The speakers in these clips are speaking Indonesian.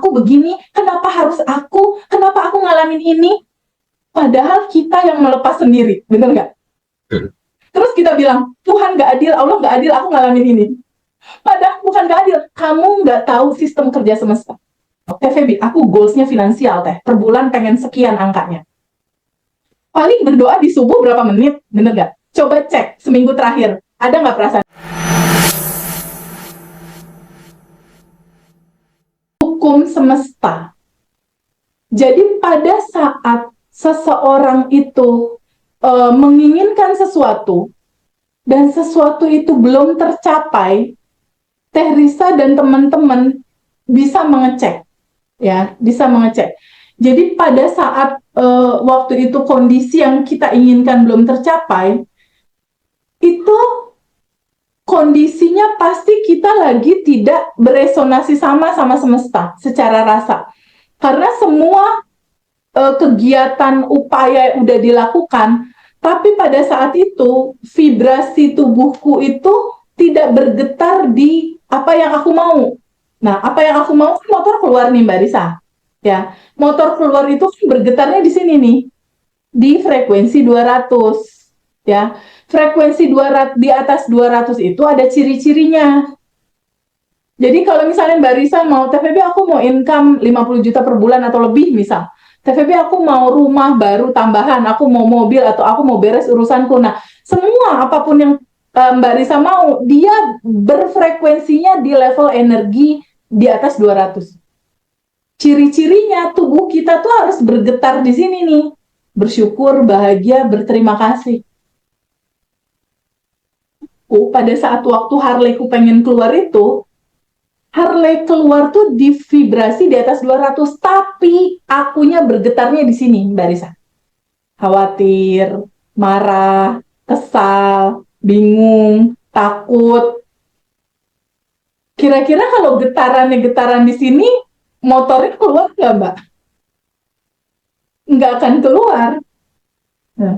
aku begini, kenapa harus aku, kenapa aku ngalamin ini, padahal kita yang melepas sendiri, bener nggak? Terus kita bilang, Tuhan nggak adil, Allah nggak adil, aku ngalamin ini. Padahal bukan nggak adil, kamu nggak tahu sistem kerja semesta. Teh Feby, aku goalsnya finansial teh, per bulan pengen sekian angkanya. Paling berdoa di subuh berapa menit, bener nggak? Coba cek seminggu terakhir, ada nggak perasaan? Hukum semesta. Jadi pada saat seseorang itu menginginkan sesuatu dan sesuatu itu belum tercapai, Teh Risa dan teman-teman bisa mengecek, ya, bisa mengecek. Jadi pada saat waktu itu kondisi yang kita inginkan belum tercapai, itu kondisinya pasti kita lagi tidak beresonasi sama semesta secara rasa. Karena semua kegiatan upaya yang udah dilakukan, tapi pada saat itu vibrasi tubuhku itu tidak bergetar di apa yang aku mau. Nah, apa yang aku mau, motor keluar nih Mbak Risa. Ya, motor keluar itu bergetarnya di sini nih, di frekuensi 200. Ya, frekuensi 200, di atas 200 itu ada ciri-cirinya. Jadi kalau misalnya Mbak Risa mau, TVB aku mau income 50 juta per bulan atau lebih misal. TVB aku mau rumah baru tambahan, aku mau mobil atau aku mau beres urusanku. Nah, semua apapun yang Mbak Risa mau, dia berfrekuensinya di level energi di atas 200. Ciri-cirinya tubuh kita tuh harus bergetar di sini nih. Bersyukur, bahagia, berterima kasih. Pada saat waktu Harley-ku pengen keluar itu, Harley keluar tuh di vibrasi di atas 200, tapi akunya bergetarnya di sini, Mbak Risa. Khawatir, marah, kesal, bingung, takut. Kira-kira kalau getaran di sini, motornya keluar nggak, Mbak? Nggak akan keluar. Nah,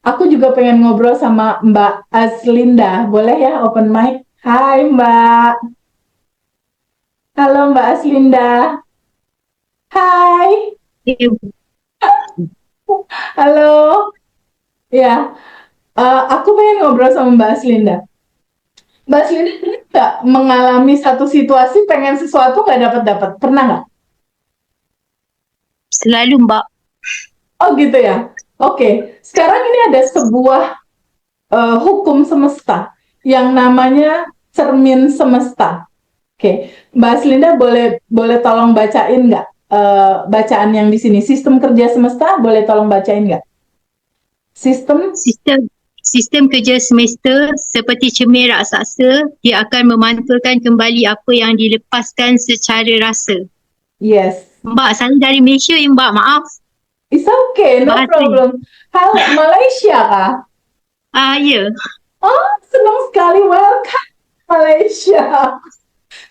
aku juga pengen ngobrol sama Mbak Aslinda. Boleh ya open mic? Hai, Mbak. Halo, Mbak Aslinda. Hai. Halo. Ya, aku pengen ngobrol sama Mbak Aslinda. Mbak Aslinda pernah nggak mengalami satu situasi pengen sesuatu nggak dapat-dapat? Pernah nggak? Selalu Mbak. Oh gitu ya. Oke, sekarang ini ada sebuah hukum semesta yang namanya cermin semesta. Oke, Mbak Aslinda boleh tolong bacain nggak bacaan yang di sini? Sistem kerja semesta boleh tolong bacain nggak? Sistem Sistem kerja semesta seperti cermin raksasa, dia akan memantulkan kembali apa yang dilepaskan secara rasa. Yes. Mbak, saya dari Malaysia ya Mbak, maaf. It's okay, no Bahasa. problem. Halo, Malaysia kah? Ya. Oh, senang sekali. Welcome, Malaysia.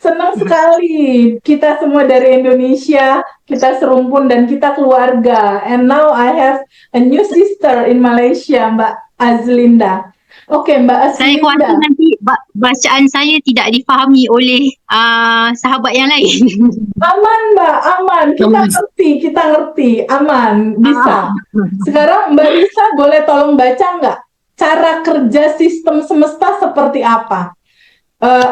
Senang sekali. Kita semua dari Indonesia, kita serumpun dan kita keluarga. And now I have a new sister in Malaysia, Mbak Azlinda. Oke, Mbak Saya khawatir Azlinda. nanti bacaan saya tidak difahami oleh sahabat yang lain. Aman, Mbak, aman. Kita ngerti. Aman, bisa. Sekarang Mbak Risa boleh tolong baca nggak? Cara kerja sistem semesta seperti apa?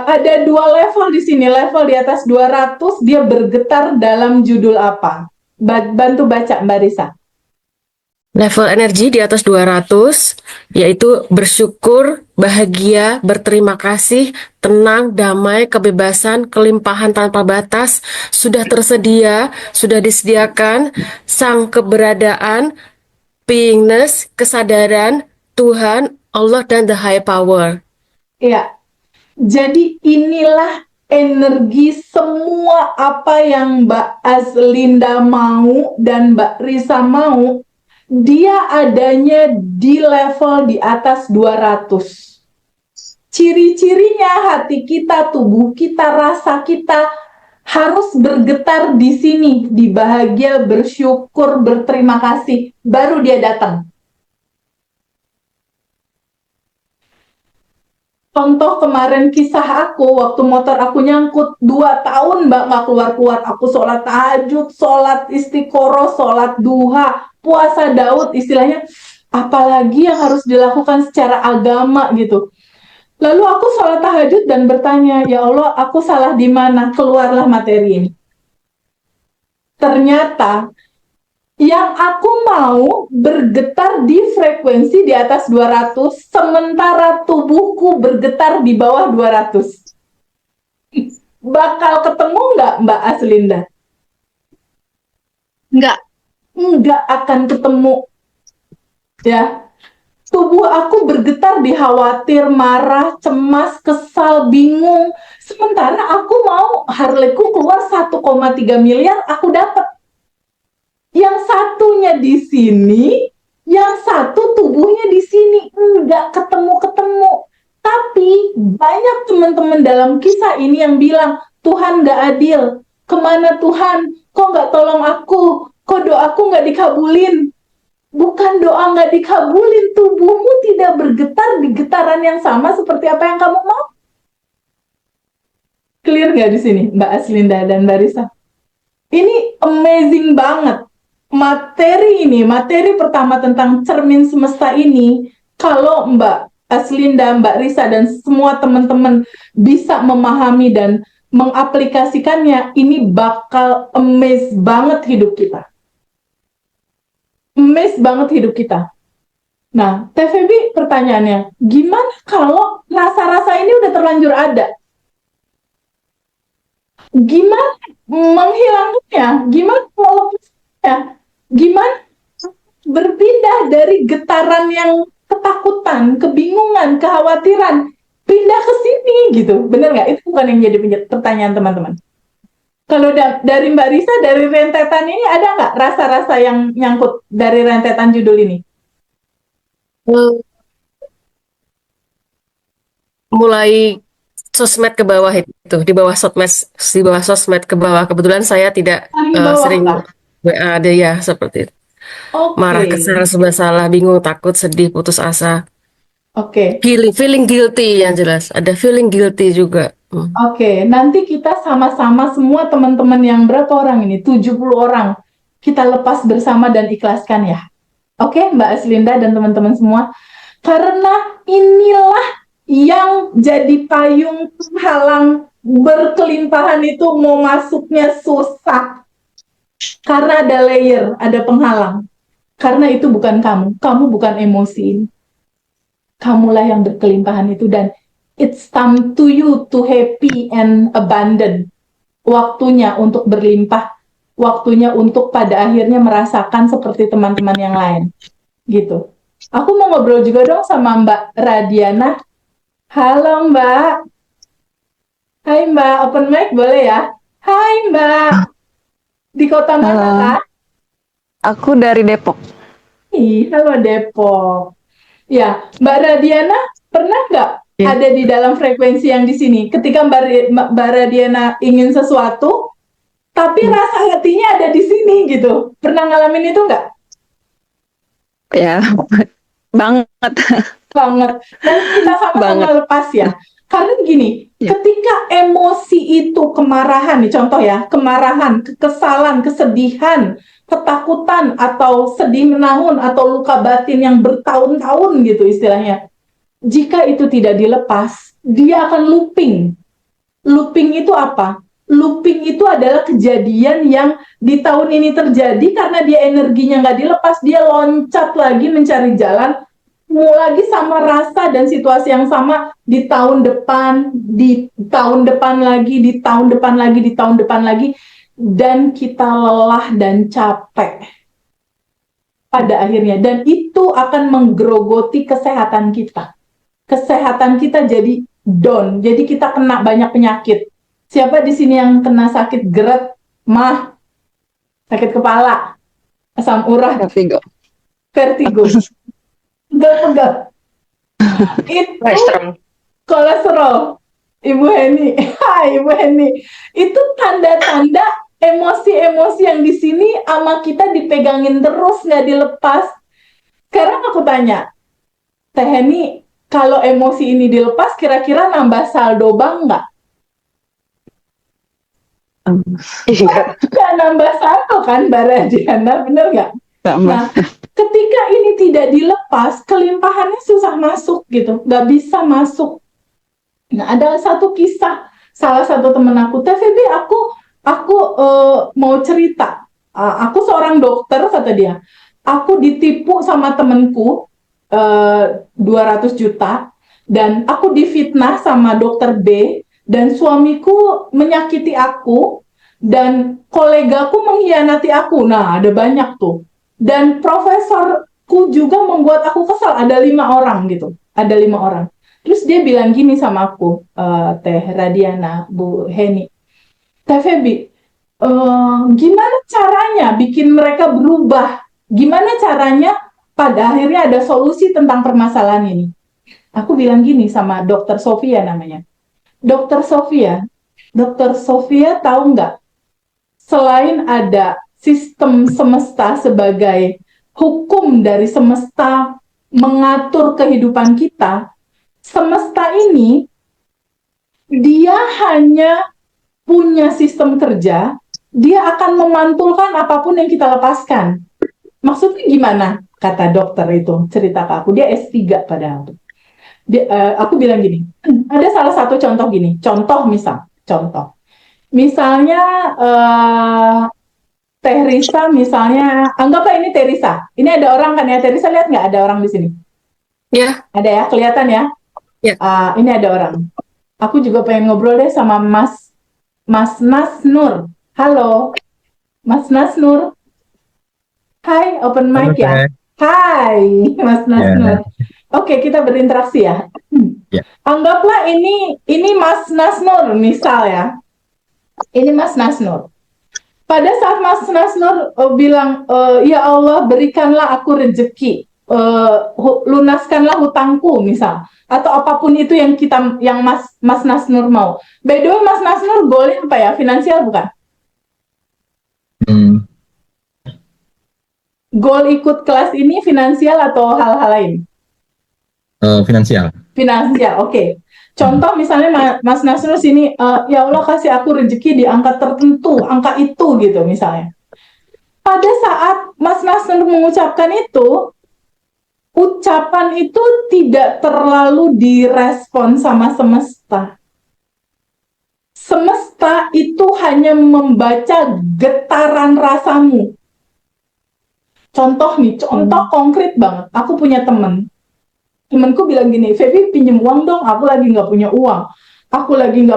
Ada dua level di sini. Level di atas 200, dia bergetar dalam judul apa? Bantu baca, Mbak Risa. Level energi di atas 200, yaitu bersyukur, bahagia, berterima kasih, tenang, damai, kebebasan, kelimpahan tanpa batas, sudah tersedia, sudah disediakan, sang keberadaan, beingness, kesadaran, Tuhan, Allah, dan the high power. Ya, jadi inilah energi semua apa yang Mbak Azlinda mau dan Mbak Risa mau, dia adanya di level di atas 200. Ciri-cirinya hati kita, tubuh kita, rasa kita harus bergetar di sini, di bahagia, bersyukur, berterima kasih, baru dia datang. Contoh kemarin kisah aku, waktu motor aku nyangkut 2 tahun Mbak nggak keluar-keluar. Aku sholat tahajud, sholat istiqoroh, sholat duha, puasa Daud istilahnya. Apalagi yang harus dilakukan secara agama gitu. Lalu aku sholat tahajud dan bertanya, ya Allah, aku salah di mana? Keluarlah materi ini. Ternyata yang aku mau bergetar di frekuensi di atas 200, sementara tubuhku bergetar di bawah 200. Bakal ketemu nggak Mbak Aslinda? Enggak. Nggak akan ketemu. Ya, tubuh aku bergetar di khawatir, marah, cemas, kesal, bingung. Sementara aku mau Harley-ku keluar 1,3 miliar, aku dapat. Yang satunya di sini, yang satu tubuhnya di sini, nggak ketemu-ketemu. Tapi banyak teman-teman dalam kisah ini yang bilang, Tuhan nggak adil. Kemana Tuhan? Kok nggak tolong aku? Kok doaku nggak dikabulin? Bukan doa nggak dikabulin, tubuhmu tidak bergetar di getaran yang sama seperti apa yang kamu mau. Clear nggak di sini, Mbak Aslinda dan Mbak Risa? Ini amazing banget. Materi pertama tentang cermin semesta ini, kalau Mbak Aslinda, Mbak Risa, dan semua teman-teman bisa memahami dan mengaplikasikannya, ini bakal amaze banget hidup kita. Amaze banget hidup kita. Nah, TVB pertanyaannya, gimana kalau rasa-rasa ini udah terlanjur ada? Gimana menghilangkannya? Gimana melepasnya? Gimana berpindah dari getaran yang ketakutan, kebingungan, kekhawatiran, pindah ke sini gitu? Bener nggak? Itu bukan yang jadi pertanyaan teman-teman. Kalau dari Mbak Risa, dari rentetan ini ada nggak rasa-rasa yang nyangkut dari rentetan judul ini? Mulai sosmed ke bawah itu, di bawah sosmed ke bawah. Kebetulan saya tidak Paling bawah sering lah. WA ada ya seperti itu. Marah, Oke, kesal, serba salah, bingung, takut, sedih, putus asa. oke. Feeling guilty yang jelas. Ada feeling guilty juga. Oke, nanti kita sama-sama semua teman-teman yang berapa orang ini? 70 orang. Kita lepas bersama dan ikhlaskan ya. Oke, Mbak Aslinda dan teman-teman semua. Karena inilah yang jadi payung penghalang berkelimpahan itu mau masuknya susah. Karena ada layer, ada penghalang. Karena itu bukan kamu bukan emosi. Kamulah yang berkelimpahan itu dan it's time to you to happy and abundant. Waktunya untuk berlimpah, waktunya untuk pada akhirnya merasakan seperti teman-teman yang lain. Gitu. Aku mau ngobrol juga dong sama Mbak Radiana. Halo Mbak. Hai Mbak, open mic boleh ya? Hai Mbak. Di kota mana Halo, Kak? aku dari Depok. Halo Depok. Ya, Mbak Radiana pernah nggak Ya. ada di dalam frekuensi yang di sini? Ketika Mbak Radiana ingin sesuatu, tapi rasa hatinya ada di sini gitu. Pernah ngalamin itu nggak? Ya, banget. Banget. Dan kita sama-sama Banget. lepas ya. Karena gini, Ya. ketika emosi itu kemarahan, nih contoh ya, kemarahan, kekesalan, kesedihan, ketakutan, atau sedih menahun, atau luka batin yang bertahun-tahun gitu istilahnya. Jika itu tidak dilepas, dia akan looping. Looping itu apa? Looping itu adalah kejadian yang di tahun ini terjadi karena dia energinya nggak dilepas, dia loncat lagi mencari jalan, mau lagi sama rasa dan situasi yang sama di tahun depan, di tahun depan lagi, di tahun depan lagi, di tahun depan lagi, dan kita lelah dan capek pada akhirnya. Dan itu akan menggerogoti kesehatan kita. Kesehatan kita jadi down, jadi kita kena banyak penyakit. Siapa di sini yang kena sakit GERD, mah, sakit kepala, asam urat, Vertigo. vertigo, pegal-pegal. Itu kolesterol, Ibu Heni. Hai Ibu Heni. Itu tanda-tanda emosi-emosi yang di sini sama kita dipegangin terus, nggak dilepas. Sekarang aku tanya, Teh Heni, kalau emosi ini dilepas, kira-kira nambah saldo bank nggak? Nggak nambah saldo kan, Mbak Radiana, bener nggak? Nah, ketika ini tidak dilepas, kelimpahannya susah masuk gitu, nggak bisa masuk. Nah, ada satu kisah, salah satu temen aku, TVB, aku mau cerita. Aku seorang dokter, kata dia. Aku ditipu sama temenku 200 juta, dan aku difitnah sama dokter B, dan suamiku menyakiti aku, dan kolegaku mengkhianati aku. Nah, ada banyak tuh. Dan profesorku juga membuat aku kesal. Ada 5 orang gitu. Ada 5 orang. Terus dia bilang gini sama aku, Teh Radiana, Bu Heni, Teh Febi, gimana caranya bikin mereka berubah? Gimana caranya pada akhirnya ada solusi tentang permasalahan ini? Aku bilang gini sama Dokter Sofia namanya. Dokter Sofia tahu nggak? Selain ada sistem semesta sebagai hukum dari semesta mengatur kehidupan kita, semesta ini dia hanya punya sistem kerja, dia akan memantulkan apapun yang kita lepaskan. Maksudnya gimana? Kata dokter itu, cerita ke aku, dia S3 padahal. Aku bilang gini, ada salah satu contoh gini, contoh. Misalnya Teh Risa misalnya, anggaplah ini Teh Risa. Ini ada orang kan ya, Teh Risa lihat nggak ada orang di sini? Ya, Ada ya, kelihatan ya? Ya. Ini ada orang. Aku juga pengen ngobrol deh sama Mas Nas Nur. Halo, Mas Nas Nur. Hai, open mic ya. Hai, Mas Nas Nur. Oke, kita berinteraksi ya. Ya. Anggaplah ini Mas Nas Nur misal ya. Ini Mas Nas Nur. Pada saat Mas Nas Nur bilang, ya Allah berikanlah aku rezeki, lunaskanlah hutangku misal, atau apapun itu yang Mas Nas Nur mau. By the way, Mas Nas Nur goalnya apa ya? Finansial bukan? Goal ikut kelas ini finansial atau hal-hal lain? Finansial. Finansial, oke. Contoh misalnya Mas Nasrul sini, ya Allah kasih aku rezeki di angka tertentu, angka itu gitu misalnya. Pada saat Mas Nasrul mengucapkan itu, ucapan itu tidak terlalu direspon sama semesta. Semesta itu hanya membaca getaran rasamu. Contoh nih, contoh konkret banget. Aku punya temenku bilang gini, Febi pinjem uang dong, aku lagi nggak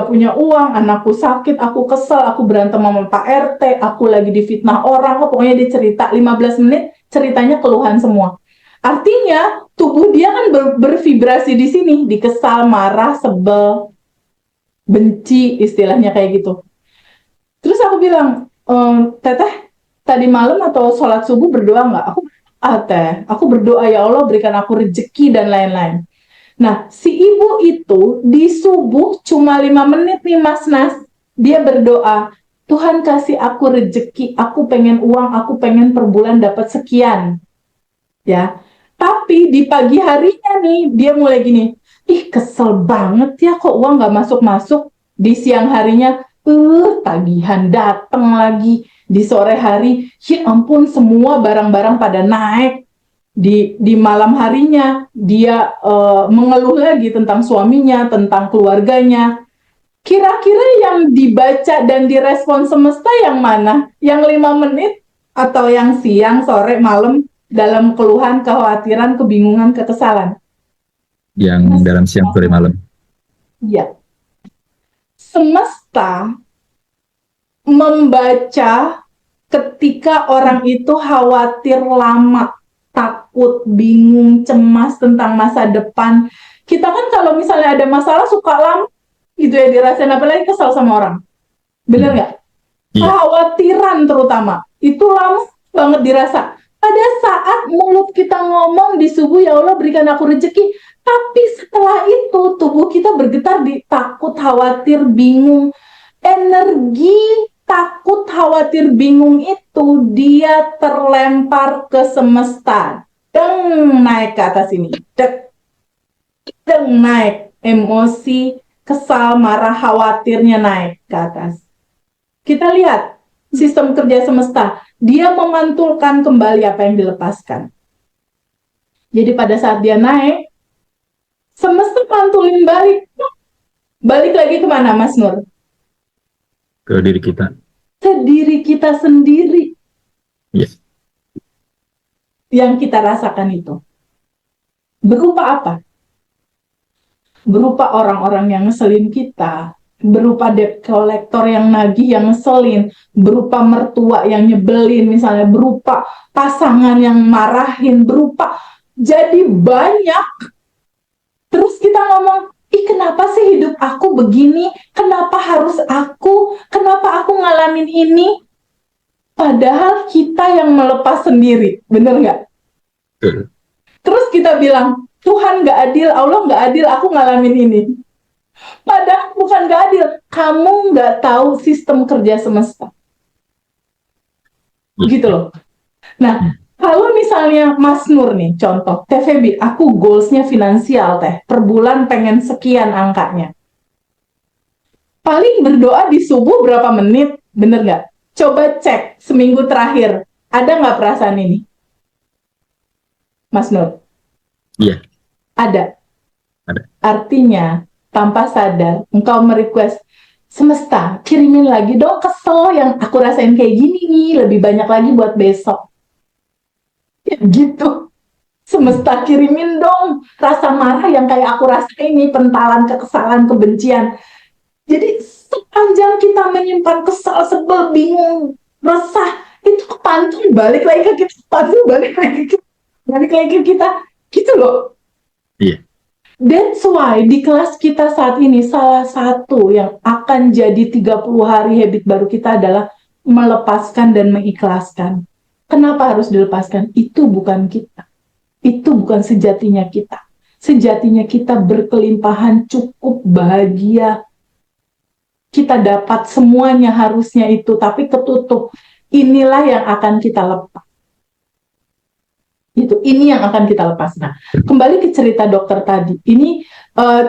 punya uang. Anakku sakit, aku kesel, aku berantem sama Pak RT, aku lagi difitnah orang, pokoknya dia cerita 15 menit, ceritanya keluhan semua. Artinya, tubuh dia kan bervibrasi di sini, di kesal, marah, sebel, benci, istilahnya kayak gitu. Terus aku bilang, Teteh, tadi malam atau sholat subuh berdoa nggak? Aku berdoa, ya Allah berikan aku rezeki dan lain-lain. Nah, si ibu itu di subuh cuma 5 menit nih Mas Nas, dia berdoa, Tuhan kasih aku rezeki, aku pengen uang, aku pengen per bulan dapat sekian. Ya, tapi di pagi harinya nih, dia mulai gini, ih kesel banget ya kok uang nggak masuk-masuk. Di siang harinya, tagihan datang lagi. Di sore hari, ya ampun semua barang-barang pada naik. Di malam harinya dia mengeluh lagi tentang suaminya, tentang keluarganya. Kira-kira yang dibaca dan direspon semesta yang mana? Yang 5 menit atau yang siang, sore, malam dalam keluhan, kekhawatiran, kebingungan, kekesalan? Yang dalam siang, sore, malam. Ya. Semesta membaca ketika orang itu khawatir lama, takut, bingung, cemas tentang masa depan. Kita kan kalau misalnya ada masalah suka lama gitu ya dirasain, apalagi kesal sama orang. Bener nggak? Iya. Kekhawatiran terutama, itu lama banget dirasa. Pada saat mulut kita ngomong di subuh, ya Allah berikan aku rezeki, tapi setelah itu tubuh kita bergetar di takut, khawatir, bingung. Energi takut, khawatir, bingung itu dia terlempar ke semesta, naik ke atas ini. naik, emosi, kesal, marah, khawatirnya naik ke atas. Kita lihat sistem kerja semesta, dia memantulkan kembali apa yang dilepaskan. Jadi pada saat dia naik, semesta pantulin balik. Balik lagi kemana, Mas Nur? Ke diri kita. Ke diri kita sendiri. Yes. Yang kita rasakan itu. Berupa apa? Berupa orang-orang yang ngeselin kita, berupa debt collector yang nagih, yang ngeselin, berupa mertua yang nyebelin misalnya, berupa pasangan yang marahin, berupa jadi banyak. Terus kita ngomong, ih kenapa sih hidup aku begini? Kenapa harus aku? Kenapa aku ngalamin ini? Padahal kita yang melepas sendiri, bener nggak? Betul. Terus kita bilang, Tuhan nggak adil, Allah nggak adil, aku ngalamin ini. Padahal bukan nggak adil, kamu nggak tahu sistem kerja semesta. Gitu loh. Nah, kalau misalnya Mas Nur nih, contoh, TVB, aku goalsnya finansial teh, per bulan pengen sekian angkanya. Paling berdoa di subuh berapa menit, bener nggak? Coba cek seminggu terakhir, ada nggak perasaan ini? Mas Nur? Iya. Ada. Ada. Artinya, tanpa sadar, engkau merequest, semesta, kirimin lagi dong kesel yang aku rasain kayak gini nih, lebih banyak lagi buat besok. Ya gitu. Semesta kirimin dong rasa marah yang kayak aku rasain nih, pentalan, kekesalan, kebencian. Jadi sepanjang kita menyimpan kesal, sebel, bingung, resah, itu kepantul balik lagi ke kita, kepantul balik lagi ke kita, gitu loh. Iya. That's why di kelas kita saat ini salah satu yang akan jadi 30 hari habit baru kita adalah melepaskan dan mengikhlaskan. Kenapa harus dilepaskan? Itu bukan kita. Itu bukan sejatinya kita. Sejatinya kita berkelimpahan, cukup, bahagia. Kita dapat semuanya harusnya itu, tapi ketutup. Inilah yang akan kita lepas. Ini yang akan kita lepas. Nah, kembali ke cerita dokter tadi. Ini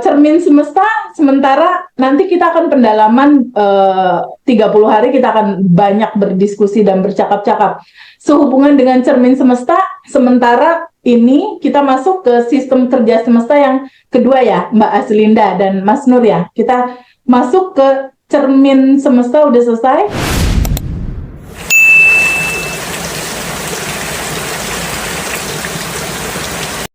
cermin semesta, sementara nanti kita akan pendalaman 30 hari, kita akan banyak berdiskusi dan bercakap-cakap. Sehubungan dengan cermin semesta, sementara ini kita masuk ke sistem kerja semesta yang kedua ya, Mbak Aslinda dan Mas Nur ya. Kita masuk ke cermin semesta, udah selesai.